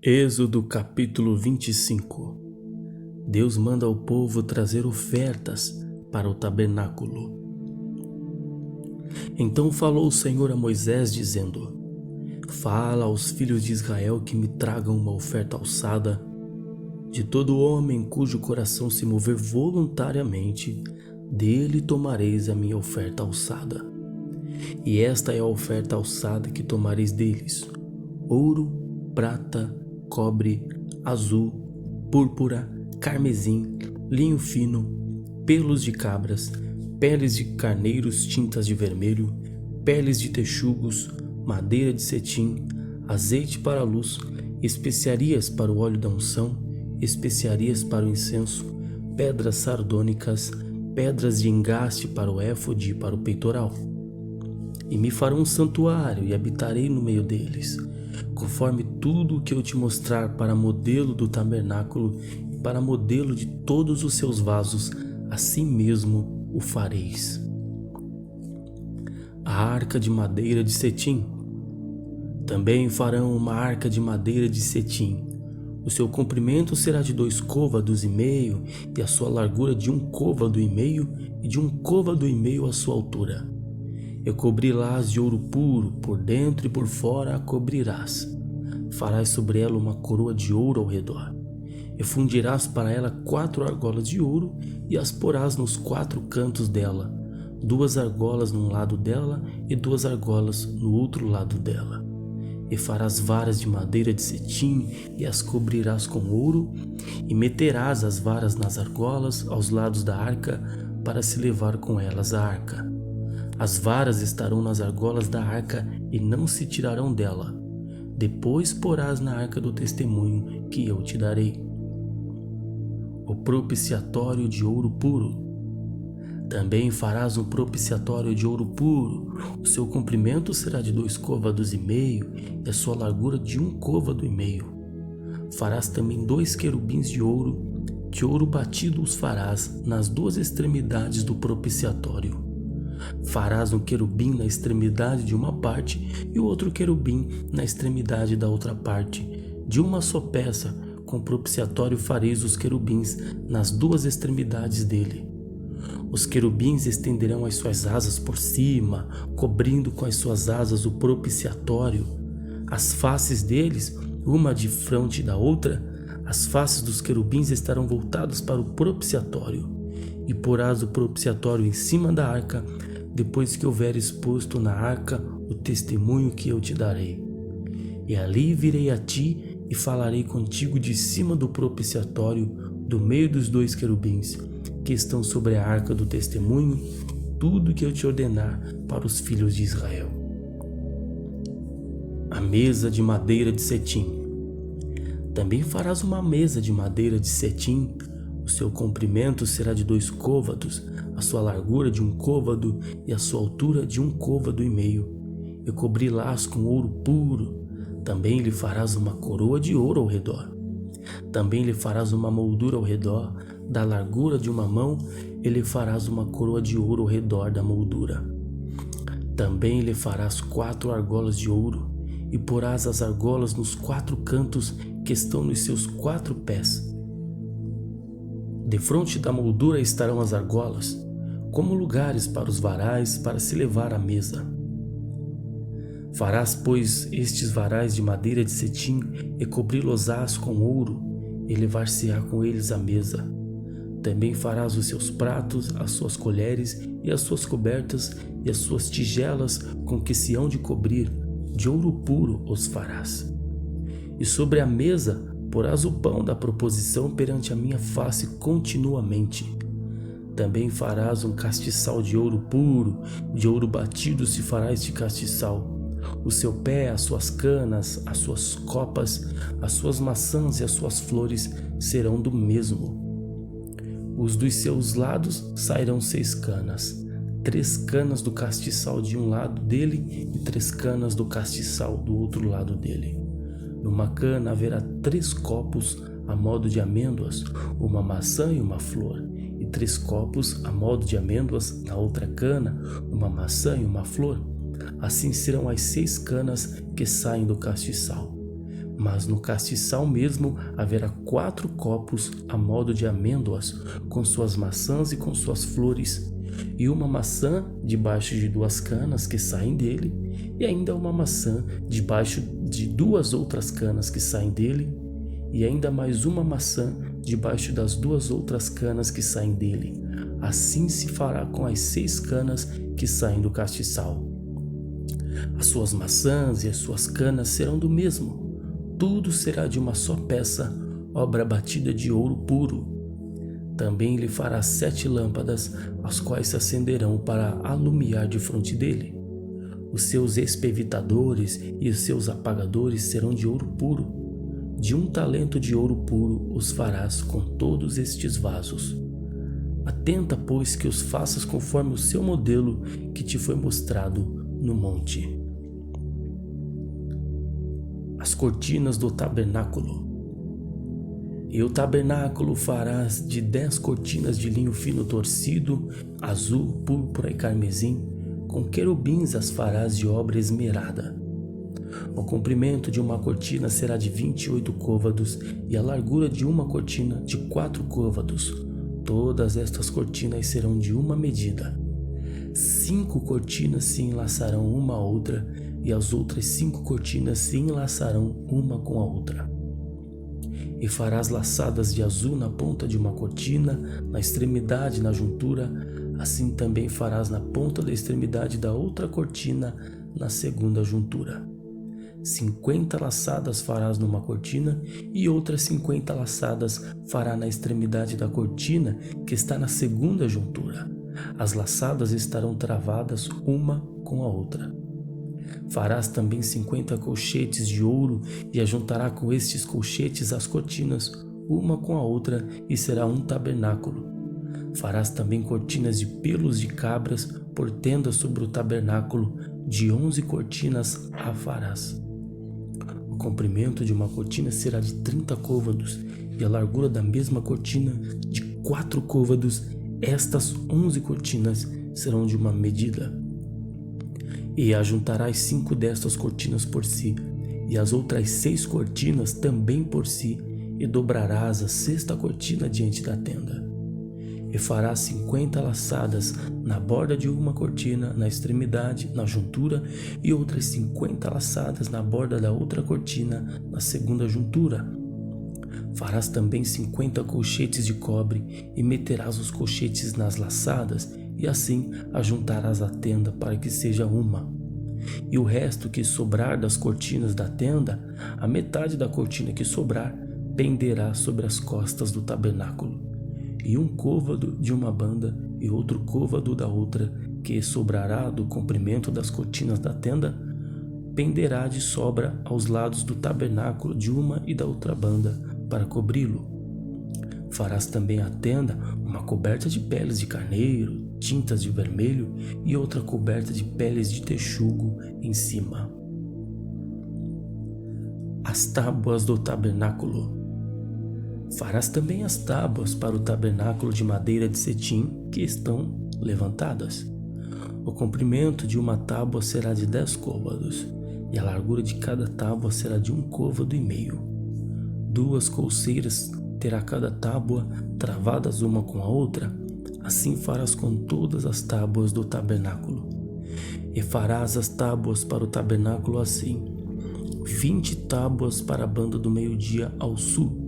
Êxodo capítulo 25. Deus manda ao povo trazer ofertas para o tabernáculo. Então falou o Senhor a Moisés, dizendo: Fala aos filhos de Israel que me tragam uma oferta alçada. De todo homem cujo coração se mover voluntariamente, dele tomareis a minha oferta alçada. E esta é a oferta alçada que tomareis deles: ouro, prata, cobre, azul, púrpura, carmesim, linho fino, pelos de cabras, peles de carneiros tintas de vermelho, peles de texugos, madeira de cetim, azeite para a luz, especiarias para o óleo da unção, especiarias para o incenso, pedras sardônicas, pedras de engaste para o éfode e para o peitoral. E me farão um santuário e habitarei no meio deles, conforme tudo o que eu te mostrar para modelo do tabernáculo e para modelo de todos os seus vasos, assim mesmo o fareis. A arca de madeira de cetim. Também farão uma arca de madeira de cetim. O seu comprimento será de 2 côvados e meio, e a sua largura de 1 côvado e meio, e de 1 côvado e meio a sua altura. E cobri-las de ouro puro, por dentro e por fora a cobrirás. Farás sobre ela uma coroa de ouro ao redor. E fundirás para ela 4 argolas de ouro, e as porás nos 4 cantos dela, 2 argolas num lado dela e 2 argolas no outro lado dela. E farás varas de madeira de cetim, e as cobrirás com ouro, e meterás as varas nas argolas aos lados da arca, para se levar com elas a arca. As varas estarão nas argolas da arca e não se tirarão dela. Depois porás na arca do testemunho que eu te darei. O propiciatório de ouro puro. Também farás um propiciatório de ouro puro. O seu comprimento será de 2 côvados e meio, e a sua largura de 1 côvado e meio. Farás também 2 querubins de ouro batido os farás nas 2 extremidades do propiciatório. Farás um querubim na extremidade de uma parte e o outro querubim na extremidade da outra parte. De uma só peça, com o propiciatório fareis os querubins nas 2 extremidades dele. Os querubins estenderão as suas asas por cima, cobrindo com as suas asas o propiciatório. As faces deles, uma de frente da outra, as faces dos querubins estarão voltadas para o propiciatório. E porás o propiciatório em cima da arca, depois que houver exposto na arca o testemunho que eu te darei. E ali virei a ti e falarei contigo de cima do propiciatório, do meio dos 2 querubins, que estão sobre a arca do testemunho, tudo que eu te ordenar para os filhos de Israel. A mesa de madeira de cetim. Também farás uma mesa de madeira de cetim. O seu comprimento será de 2 côvados, a sua largura de 1 côvado e a sua altura de 1 côvado e meio. E cobri-las com ouro puro. Também lhe farás uma coroa de ouro ao redor. Também lhe farás uma moldura ao redor, da largura de 1 mão, e lhe farás uma coroa de ouro ao redor da moldura. Também lhe farás 4 argolas de ouro, e porás as argolas nos 4 cantos que estão nos seus 4 pés. Defronte da moldura estarão as argolas, como lugares para os varais para se levar à mesa. Farás, pois, estes varais de madeira de cetim e cobri-los-ás com ouro, e levar-se-á com eles à mesa. Também farás os seus pratos, as suas colheres e as suas cobertas e as suas tigelas com que se hão de cobrir, de ouro puro os farás. E sobre a mesa porás o pão da proposição perante a minha face continuamente. Também farás um castiçal de ouro puro, de ouro batido se fará este castiçal. O seu pé, as suas canas, as suas copas, as suas maçãs e as suas flores serão do mesmo. Os dos seus lados sairão 6 canas, 3 canas do castiçal de um lado dele e 3 canas do castiçal do outro lado dele. Numa cana haverá 3 copos a modo de amêndoas, uma maçã e uma flor, e 3 copos a modo de amêndoas na outra cana, uma maçã e uma flor. Assim serão as 6 canas que saem do castiçal. Mas no castiçal mesmo haverá 4 copos a modo de amêndoas, com suas maçãs e com suas flores, e uma maçã debaixo de 2 canas que saem dele, e ainda uma maçã debaixo de 2 outras canas que saem dele, e ainda mais uma maçã debaixo das 2 outras canas que saem dele. Assim se fará com as 6 canas que saem do castiçal. As suas maçãs e as suas canas serão do mesmo. Tudo será de uma só peça, obra batida de ouro puro. Também lhe fará 7 lâmpadas, as quais se acenderão para alumiar defronte dele. Os seus espevitadores e os seus apagadores serão de ouro puro. De 1 talento de ouro puro os farás com todos estes vasos. Atenta, pois, que os faças conforme o seu modelo que te foi mostrado no monte. As cortinas do tabernáculo. E o tabernáculo farás de 10 cortinas de linho fino torcido, azul, púrpura e carmesim, com querubins as farás de obra esmerada. O comprimento de uma cortina será de 28 côvados e a largura de uma cortina de 4 côvados. Todas estas cortinas serão de uma medida. 5 cortinas se enlaçarão uma à outra e as outras 5 cortinas se enlaçarão uma com a outra. E farás laçadas de azul na ponta de uma cortina, na extremidade, na juntura, assim também farás na ponta da extremidade da outra cortina, na segunda juntura. 50 laçadas farás numa cortina e outras 50 laçadas fará na extremidade da cortina que está na segunda juntura. As laçadas estarão travadas uma com a outra. Farás também 50 colchetes de ouro e ajuntará com estes colchetes as cortinas, uma com a outra, e será um tabernáculo. Farás também cortinas de pelos de cabras por tenda sobre o tabernáculo, de 11 cortinas a farás. O comprimento de uma cortina será de 30 côvados e a largura da mesma cortina de 4 côvados. Estas 11 cortinas serão de uma medida. E ajuntarás 5 destas cortinas por si, e as outras 6 cortinas também por si, e dobrarás a 6ª cortina diante da tenda. E farás 50 laçadas na borda de uma cortina, na extremidade, na juntura, e outras 50 laçadas na borda da outra cortina, na segunda juntura. Farás também 50 colchetes de cobre, e meterás os colchetes nas laçadas, e assim ajuntarás a tenda para que seja uma. E o resto que sobrar das cortinas da tenda, a metade da cortina que sobrar, penderá sobre as costas do tabernáculo. E um côvado de uma banda e outro côvado da outra, que sobrará do comprimento das cortinas da tenda, penderá de sobra aos lados do tabernáculo de uma e da outra banda, para cobri-lo. Farás também à tenda uma coberta de peles de carneiro, tintas de vermelho, e outra coberta de peles de texugo em cima. As tábuas do tabernáculo. Farás também as tábuas para o tabernáculo de madeira de cetim, que estão levantadas. O comprimento de uma tábua será de 10 côvados, e a largura de cada tábua será de 1,5 côvado. 2 colcheiras terá cada tábua, travadas uma com a outra. Assim farás com todas as tábuas do tabernáculo. E farás as tábuas para o tabernáculo assim: 20 tábuas para a banda do meio-dia ao sul.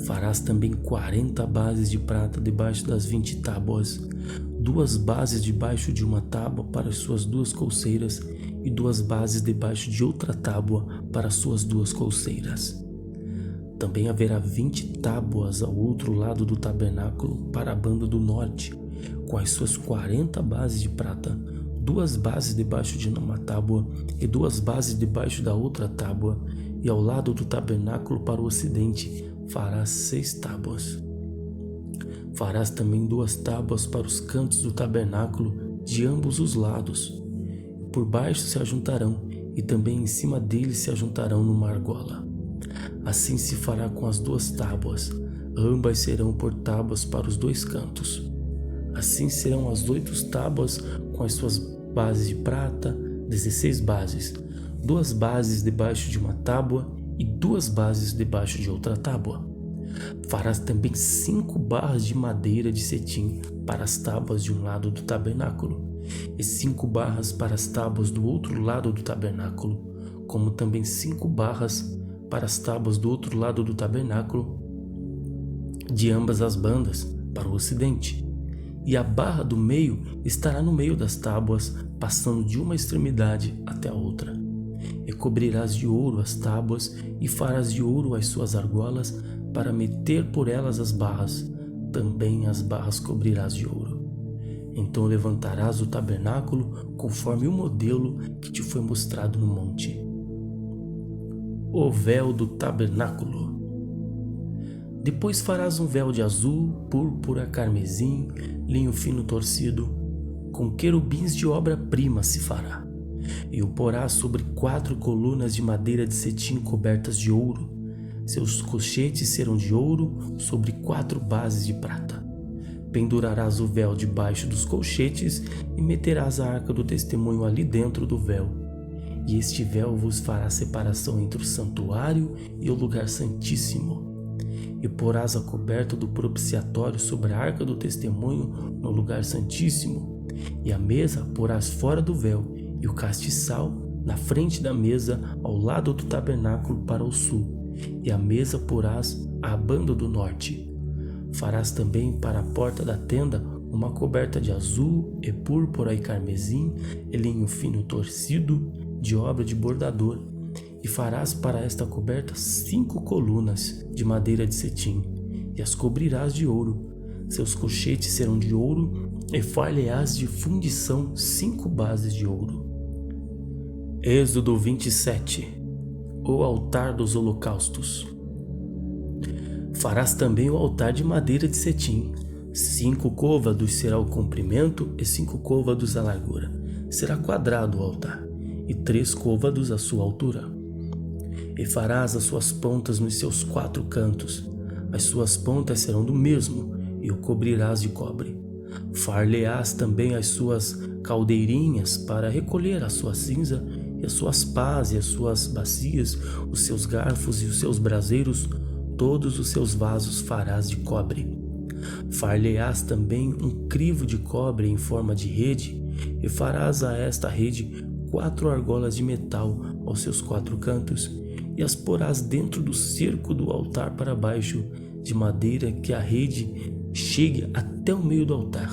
Farás também 40 bases de prata debaixo das 20 tábuas, 2 bases debaixo de uma tábua para as suas 2 colcheiras, e 2 bases debaixo de outra tábua para as suas 2 colcheiras. Também haverá 20 tábuas ao outro lado do tabernáculo para a banda do norte, com as suas 40 bases de prata, 2 bases debaixo de uma tábua e 2 bases debaixo da outra tábua, e ao lado do tabernáculo para o ocidente farás 6 tábuas. Farás também 2 tábuas para os cantos do tabernáculo de ambos os lados. Por baixo se ajuntarão, e também em cima deles se ajuntarão numa argola. Assim se fará com as 2 tábuas, ambas serão por tábuas para os 2 cantos. Assim serão as 8 tábuas com as suas bases de prata, 16 bases, 2 bases debaixo de uma tábua e 2 bases debaixo de outra tábua. Farás também 5 barras de madeira de cetim para as tábuas de um lado do tabernáculo, e 5 barras para as tábuas do outro lado do tabernáculo, como também 5 barras para as tábuas do outro lado do tabernáculo, de ambas as bandas, para o ocidente. E a barra do meio estará no meio das tábuas, passando de uma extremidade até a outra. E cobrirás de ouro as tábuas, e farás de ouro as suas argolas, para meter por elas as barras. Também as barras cobrirás de ouro. Então levantarás o tabernáculo conforme o modelo que te foi mostrado no monte. O véu do tabernáculo. Depois farás um véu de azul, púrpura, carmesim, linho fino torcido, com querubins de obra-prima se fará, e o porás sobre 4 colunas de madeira de cetim cobertas de ouro. Seus cochetes serão de ouro sobre 4 bases de prata. Pendurarás o véu debaixo dos colchetes e meterás a arca do testemunho ali dentro do véu. E este véu vos fará separação entre o santuário e o lugar santíssimo. E porás a coberta do propiciatório sobre a arca do testemunho no lugar santíssimo. E a mesa porás fora do véu, e o castiçal na frente da mesa ao lado do tabernáculo para o sul. E a mesa porás à banda do norte. Farás também para a porta da tenda uma coberta de azul, e púrpura e carmesim, e linho fino torcido, de obra de bordador. E farás para esta coberta 5 colunas de madeira de cetim, e as cobrirás de ouro. Seus cochetes serão de ouro, e far-lhe-ás de fundição 5 bases de ouro. Êxodo 27. O altar dos holocaustos. Farás também o altar de madeira de cetim. 5 côvados será o comprimento e 5 côvados a largura. Será quadrado o altar, e 3 côvados a sua altura. E farás as suas pontas nos seus 4 cantos. As suas pontas serão do mesmo, e o cobrirás de cobre. Far-lhe-ás também as suas caldeirinhas para recolher a sua cinza, e as suas pás e as suas bacias, os seus garfos e os seus braseiros, todos os seus vasos farás de cobre. Far-lhe-ás também um crivo de cobre em forma de rede, e farás a esta rede 4 argolas de metal aos seus 4 cantos, e as porás dentro do cerco do altar para baixo, de madeira que a rede chegue até o meio do altar.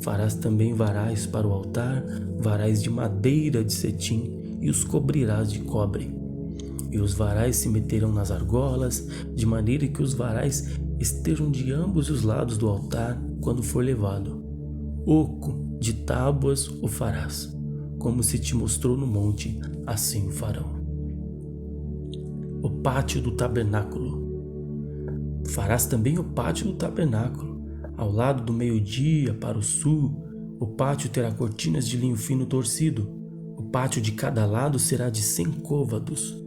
Farás também varais para o altar, varais de madeira de cetim, e os cobrirás de cobre. E os varais se meterão nas argolas, de maneira que os varais estejam de ambos os lados do altar quando for levado. Oco de tábuas o farás, como se te mostrou no monte, assim o farão. O pátio do tabernáculo. Farás também o pátio do tabernáculo. Ao lado do meio-dia, para o sul, o pátio terá cortinas de linho fino torcido. O pátio de cada lado será de 100 côvados.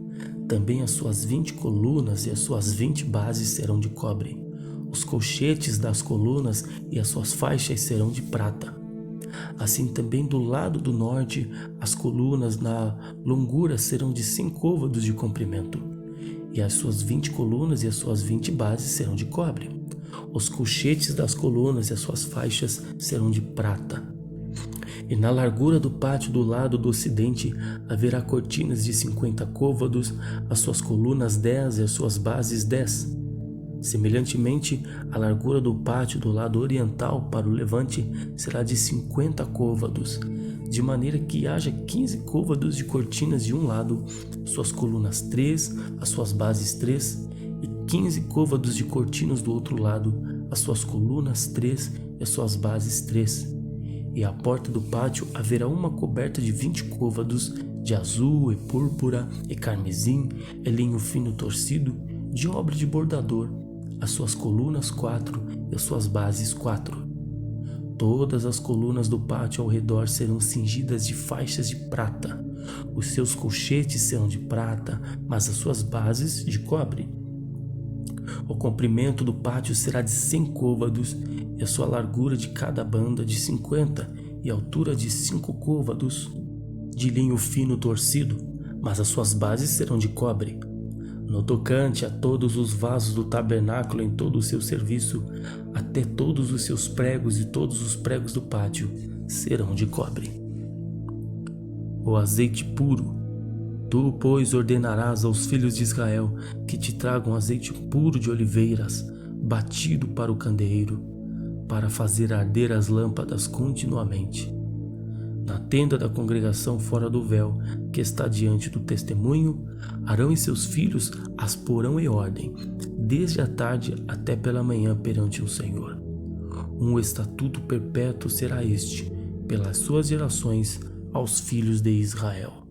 Também as suas 20 colunas e as suas 20 bases serão de cobre. Os colchetes das colunas e as suas faixas serão de prata. Assim também do lado do norte, as colunas na longura serão de 100 côvados de comprimento. E as suas 20 colunas e as suas 20 bases serão de cobre. Os colchetes das colunas e as suas faixas serão de prata. E na largura do pátio do lado do ocidente haverá cortinas de 50 côvados, as suas colunas 10 e as suas bases 10. Semelhantemente, a largura do pátio do lado oriental para o levante será de 50 côvados, de maneira que haja 15 côvados de cortinas de um lado, suas colunas 3, as suas bases 3, e 15 côvados de cortinas do outro lado, as suas colunas 3 e as suas bases 3. E à porta do pátio haverá uma coberta de 20 côvados, de azul e púrpura e carmesim, e linho fino torcido, de obra de bordador, as suas colunas 4 e as suas bases 4. Todas as colunas do pátio ao redor serão cingidas de faixas de prata. Os seus colchetes serão de prata, mas as suas bases de cobre. O comprimento do pátio será de 100 côvados, e a sua largura de cada banda de 50, e a altura de 5 côvados, de linho fino torcido, mas as suas bases serão de cobre. No tocante a todos os vasos do tabernáculo em todo o seu serviço, até todos os seus pregos e todos os pregos do pátio serão de cobre. O azeite puro. Tu, pois, ordenarás aos filhos de Israel que te tragam azeite puro de oliveiras, batido para o candeeiro, para fazer arder as lâmpadas continuamente. Na tenda da congregação fora do véu, que está diante do testemunho, Arão e seus filhos as porão em ordem, desde a tarde até pela manhã perante o Senhor. Um estatuto perpétuo será este, pelas suas gerações, aos filhos de Israel.